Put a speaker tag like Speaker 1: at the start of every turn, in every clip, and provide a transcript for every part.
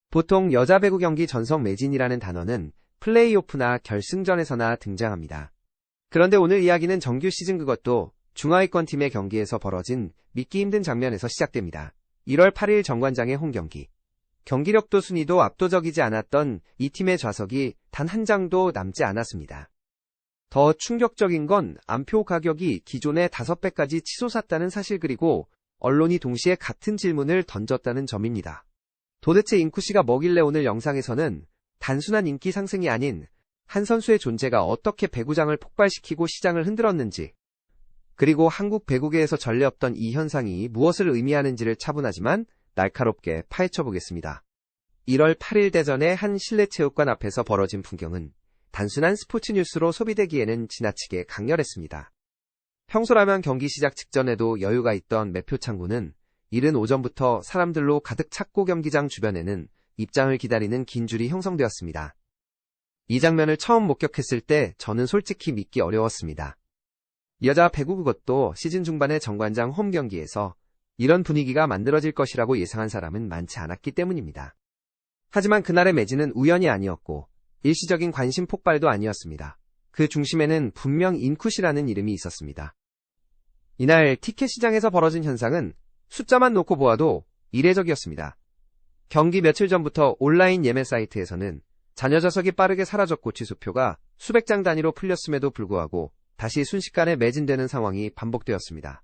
Speaker 1: 보통 여자 배구 경기 전성 매진이라는 단어는 플레이오프나 결승전에서나 등장합니다. 그런데 오늘 이야기는 정규 시즌 그것도 중하위권 팀의 경기에서 벌어진 믿기 힘든 장면에서 시작됩니다. 1월 8일 정관장의 홈경기. 경기력도 순위도 압도적이지 않았던 이 팀의 좌석이 단 한 장도 남지 않았습니다. 더 충격적인 건 안표 가격이 기존의 5배까지 치솟았다는 사실, 그리고 언론이 동시에 같은 질문을 던졌다는 점입니다. 도대체 인쿠씨가 뭐길래 오늘 영상에서는 단순한 인기 상승이 아닌 한 선수의 존재가 어떻게 배구장을 폭발시키고 시장을 흔들었는지, 그리고 한국 배구계에서 전례 없던 이 현상이 무엇을 의미하는지를 차분하지만 날카롭게 파헤쳐보겠습니다. 1월 8일 대전의 한 실내체육관 앞에서 벌어진 풍경은 단순한 스포츠 뉴스로 소비되기에는 지나치게 강렬했습니다. 평소라면 경기 시작 직전에도 여유가 있던 매표 창구는 이른 오전부터 사람들로 가득 찼고 경기장 주변에는 입장을 기다리는 긴 줄이 형성되었습니다. 이 장면을 처음 목격했을 때 저는 솔직히 믿기 어려웠습니다. 여자 배구 그것도 시즌 중반의 정관장 홈 경기에서 이런 분위기가 만들어질 것이라고 예상한 사람은 많지 않았기 때문입니다. 하지만 그날의 매진은 우연이 아니었고 일시적인 관심 폭발도 아니었습니다. 그 중심에는 분명 인쿠씨라는 이름이 있었습니다. 이날 티켓 시장에서 벌어진 현상은 숫자만 놓고 보아도 이례적이었습니다. 경기 며칠 전부터 온라인 예매 사이트에서는 잔여 좌석이 빠르게 사라졌고 취소표가 수백 장 단위로 풀렸음에도 불구하고 다시 순식간에 매진되는 상황이 반복되었습니다.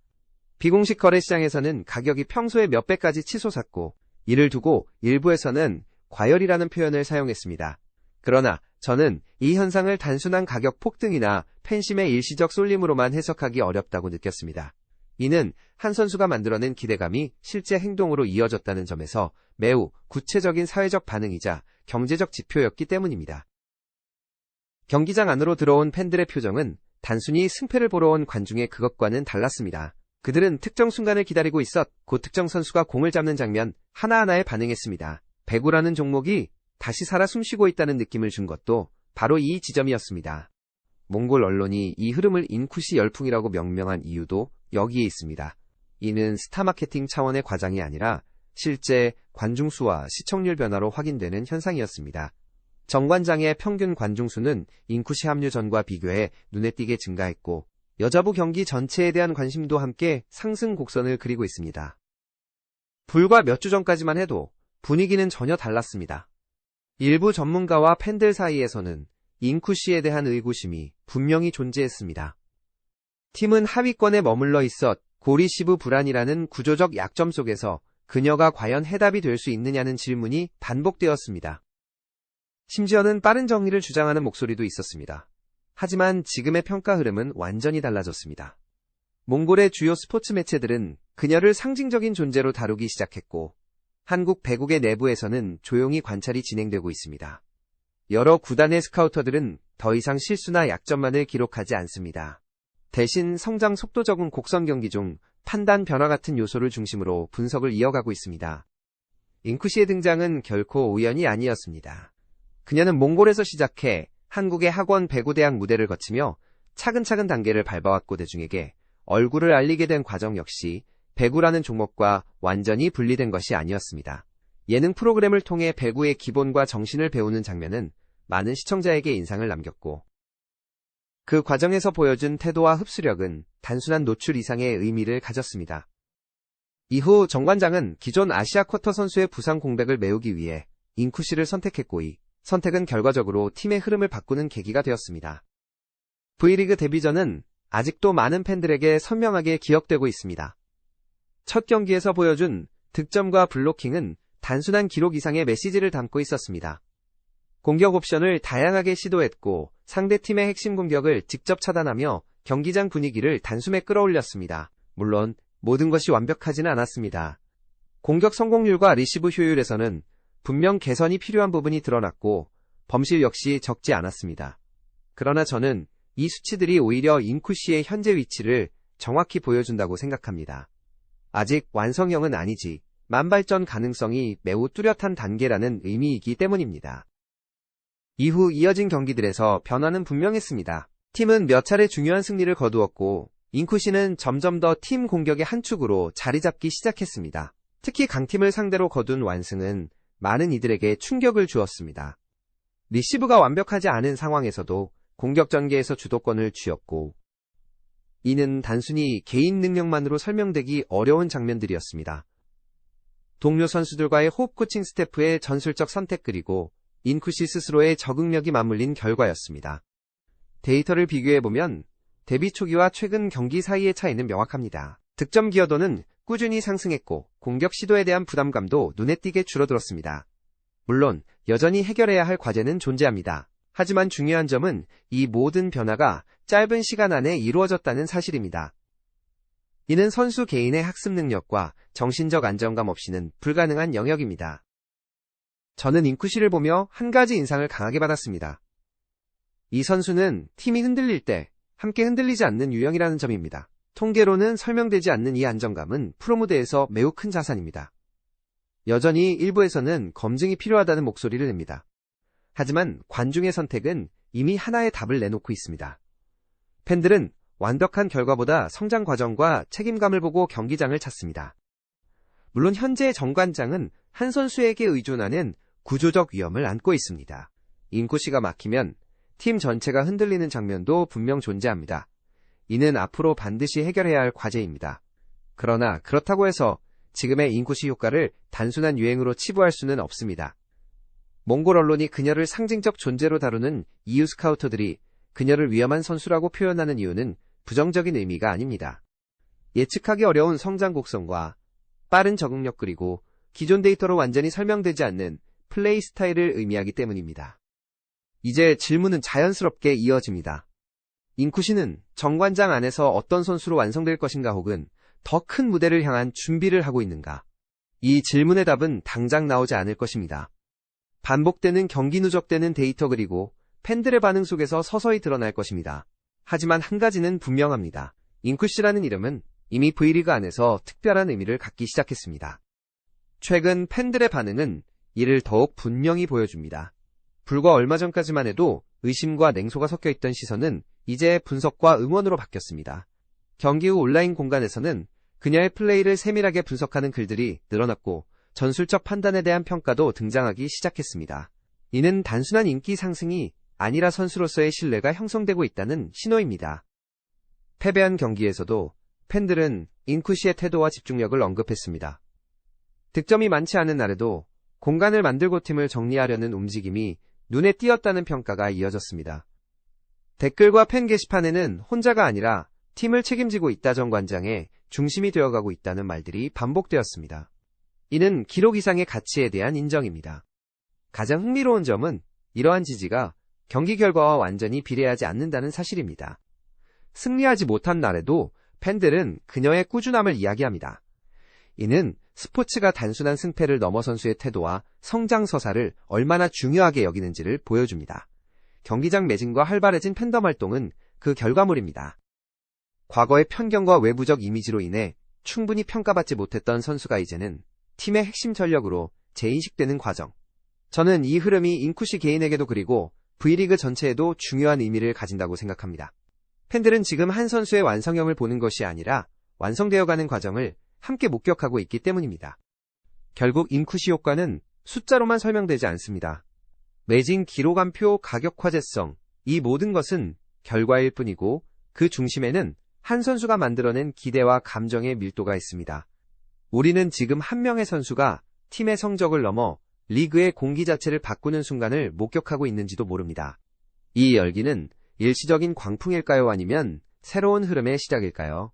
Speaker 1: 비공식 거래시장에서는 가격이 평소의 몇 배까지 치솟았고 이를 두고 일부에서는 과열이라는 표현을 사용했습니다. 그러나 저는 이 현상을 단순한 가격 폭등이나 팬심의 일시적 쏠림으로만 해석하기 어렵다고 느꼈습니다. 이는 한 선수가 만들어낸 기대감이 실제 행동으로 이어졌다는 점에서 매우 구체적인 사회적 반응이자 경제적 지표였기 때문입니다. 경기장 안으로 들어온 팬들의 표정은 단순히 승패를 보러 온 관중의 그것과는 달랐습니다. 그들은 특정 순간을 기다리고 있었고 특정 선수가 공을 잡는 장면 하나하나에 반응했습니다. 배구라는 종목이 다시 살아 숨쉬고 있다는 느낌을 준 것도 바로 이 지점이었습니다. 몽골 언론이 이 흐름을 인쿠씨 열풍이라고 명명한 이유도 여기에 있습니다. 이는 스타 마케팅 차원의 과장이 아니라 실제 관중 수와 시청률 변화로 확인되는 현상이었습니다. 정관장의 평균 관중 수는 인쿠씨 합류 전과 비교해 눈에 띄게 증가했고 여자부 경기 전체에 대한 관심도 함께 상승 곡선을 그리고 있습니다. 불과 몇 주 전까지만 해도 분위기는 전혀 달랐습니다. 일부 전문가와 팬들 사이에서는 인쿠씨에 대한 의구심이 분명히 존재했습니다. 팀은 하위권에 머물러 있었 고리시브 불안이라는 구조적 약점 속에서 그녀가 과연 해답이 될 수 있느냐는 질문이 반복되었습니다. 심지어는 빠른 정리를 주장하는 목소리도 있었습니다. 하지만 지금의 평가 흐름은 완전히 달라졌습니다. 몽골의 주요 스포츠 매체들은 그녀를 상징적인 존재로 다루기 시작했고 한국 배구계 내부에서는 조용히 관찰이 진행되고 있습니다. 여러 구단의 스카우터들은 더 이상 실수나 약점만을 기록하지 않습니다. 대신 성장 속도 적은 곡선 경기 중 판단 변화 같은 요소를 중심으로 분석을 이어가고 있습니다. 인쿠씨의 등장은 결코 우연이 아니었습니다. 그녀는 몽골에서 시작해 한국의 학원 배구대학 무대를 거치며 차근차근 단계를 밟아왔고 대중에게 얼굴을 알리게 된 과정 역시 배구라는 종목과 완전히 분리된 것이 아니었습니다. 예능 프로그램을 통해 배구의 기본과 정신을 배우는 장면은 많은 시청자에게 인상을 남겼고 그 과정에서 보여준 태도와 흡수력은 단순한 노출 이상의 의미를 가졌습니다. 이후 정관장은 기존 아시아 쿼터 선수의 부상 공백을 메우기 위해 인쿠씨를 선택했고 이 선택은 결과적으로 팀의 흐름을 바꾸는 계기가 되었습니다. V리그 데뷔전은 아직도 많은 팬들에게 선명하게 기억되고 있습니다. 첫 경기에서 보여준 득점과 블로킹은 단순한 기록 이상의 메시지를 담고 있었습니다. 공격 옵션을 다양하게 시도했고 상대팀의 핵심 공격을 직접 차단하며 경기장 분위기를 단숨에 끌어올렸습니다. 물론 모든 것이 완벽하지는 않았습니다. 공격 성공률과 리시브 효율에서는 분명 개선이 필요한 부분이 드러났고 범실 역시 적지 않았습니다. 그러나 저는 이 수치들이 오히려 인쿠씨의 현재 위치를 정확히 보여준다고 생각합니다. 아직 완성형은 아니지 만발전 가능성이 매우 뚜렷한 단계라는 의미이기 때문입니다. 이후 이어진 경기들에서 변화는 분명했습니다. 팀은 몇 차례 중요한 승리를 거두었고 인쿠씨는 점점 더 팀 공격의 한 축으로 자리 잡기 시작했습니다. 특히 강팀을 상대로 거둔 완승은 많은 이들에게 충격을 주었습니다. 리시브가 완벽하지 않은 상황에서도 공격 전개에서 주도권을 쥐었고, 이는 단순히 개인 능력만으로 설명되기 어려운 장면들이었습니다. 동료 선수들과의 호흡 코칭 스태프의 전술적 선택 그리고 인쿠시 스스로의 적응력이 맞물린 결과였습니다. 데이터를 비교해보면 데뷔 초기와 최근 경기 사이의 차이는 명확합니다. 득점 기여도는 꾸준히 상승했고 공격 시도에 대한 부담감도 눈에 띄게 줄어들었습니다. 물론 여전히 해결해야 할 과제는 존재합니다. 하지만 중요한 점은 이 모든 변화가 짧은 시간 안에 이루어졌다는 사실입니다. 이는 선수 개인의 학습 능력과 정신적 안정감 없이는 불가능한 영역입니다. 저는 인쿠시를 보며 한 가지 인상을 강하게 받았습니다. 이 선수는 팀이 흔들릴 때 함께 흔들리지 않는 유형이라는 점입니다. 통계로는 설명되지 않는 이 안정감은 프로무대에서 매우 큰 자산입니다. 여전히 일부에서는 검증이 필요하다는 목소리를 냅니다. 하지만 관중의 선택은 이미 하나의 답을 내놓고 있습니다. 팬들은 완벽한 결과보다 성장 과정과 책임감을 보고 경기장을 찾습니다. 물론 현재 정관장은 한 선수에게 의존하는 구조적 위험을 안고 있습니다. 인쿠시가 막히면 팀 전체가 흔들리는 장면도 분명 존재합니다. 이는 앞으로 반드시 해결해야 할 과제입니다. 그러나 그렇다고 해서 지금의 인쿠시 효과를 단순한 유행으로 치부할 수는 없습니다. 몽골 언론이 그녀를 상징적 존재로 다루는 EU 스카우터들이 그녀를 위험한 선수라고 표현하는 이유는 부정적인 의미가 아닙니다. 예측하기 어려운 성장 곡선과 빠른 적응력 그리고 기존 데이터로 완전히 설명되지 않는 플레이 스타일을 의미하기 때문입니다. 이제 질문은 자연스럽게 이어집니다. 인쿠시는 정관장 안에서 어떤 선수로 완성될 것인가 혹은 더 큰 무대를 향한 준비를 하고 있는가? 이 질문의 답은 당장 나오지 않을 것입니다. 반복되는 경기 누적되는 데이터 그리고 팬들의 반응 속에서 서서히 드러날 것입니다. 하지만 한 가지는 분명합니다. 인쿠시라는 이름은 이미 V리그 안에서 특별한 의미를 갖기 시작했습니다. 최근 팬들의 반응은 이를 더욱 분명히 보여줍니다. 불과 얼마 전까지만 해도 의심과 냉소가 섞여 있던 시선은 이제 분석과 응원으로 바뀌었습니다. 경기 후 온라인 공간에서는 그녀의 플레이를 세밀하게 분석하는 글들이 늘어났고 전술적 판단에 대한 평가도 등장하기 시작했습니다. 이는 단순한 인기 상승이 아니라 선수로서의 신뢰가 형성되고 있다는 신호입니다. 패배한 경기에서도 팬들은 인쿠시의 태도와 집중력을 언급했습니다. 득점이 많지 않은 날에도 공간을 만들고 팀을 정리하려는 움직임이 눈에 띄었다는 평가가 이어졌습니다. 댓글과 팬 게시판에는 혼자가 아니라 팀을 책임지고 있다 정관장의 중심이 되어가고 있다는 말들이 반복되었습니다. 이는 기록 이상의 가치에 대한 인정입니다. 가장 흥미로운 점은 이러한 지지가 경기 결과와 완전히 비례하지 않는다는 사실입니다. 승리하지 못한 날에도 팬들은 그녀의 꾸준함을 이야기합니다. 이는 스포츠가 단순한 승패를 넘어 선수의 태도와 성장 서사를 얼마나 중요하게 여기는지를 보여줍니다. 경기장 매진과 활발해진 팬덤 활동은 그 결과물입니다. 과거의 편견과 외부적 이미지로 인해 충분히 평가받지 못했던 선수가 이제는 팀의 핵심 전력으로 재인식되는 과정. 저는 이 흐름이 인쿠시 개인에게도 그리고 V리그 전체에도 중요한 의미를 가진다고 생각합니다. 팬들은 지금 한 선수의 완성형을 보는 것이 아니라 완성되어가는 과정을 함께 목격하고 있기 때문입니다. 결국 인쿠시 효과는 숫자로만 설명되지 않습니다. 매진 기록안표 가격 화제성, 이 모든 것은 결과일 뿐이고 그 중심에는 한 선수가 만들어낸 기대와 감정의 밀도가 있습니다. 우리는 지금 한 명의 선수가 팀의 성적을 넘어 리그의 공기 자체를 바꾸는 순간을 목격하고 있는지도 모릅니다. 이 열기는 일시적인 광풍일까요? 아니면 새로운 흐름의 시작일까요?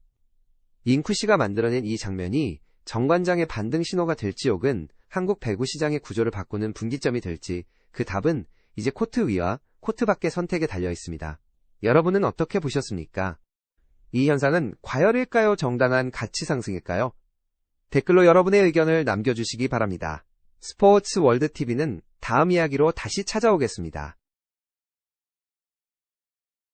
Speaker 1: 인쿠시가 만들어낸 이 장면이 정관장의 반등 신호가 될지 혹은 한국 배구 시장의 구조를 바꾸는 분기점이 될지 그 답은 이제 코트 위와 코트 밖의 선택에 달려 있습니다. 여러분은 어떻게 보셨습니까? 이 현상은 과열일까요? 정당한 가치 상승일까요? 댓글로 여러분의 의견을 남겨주시기 바랍니다. 스포츠 월드 TV는 다음 이야기로 다시 찾아오겠습니다.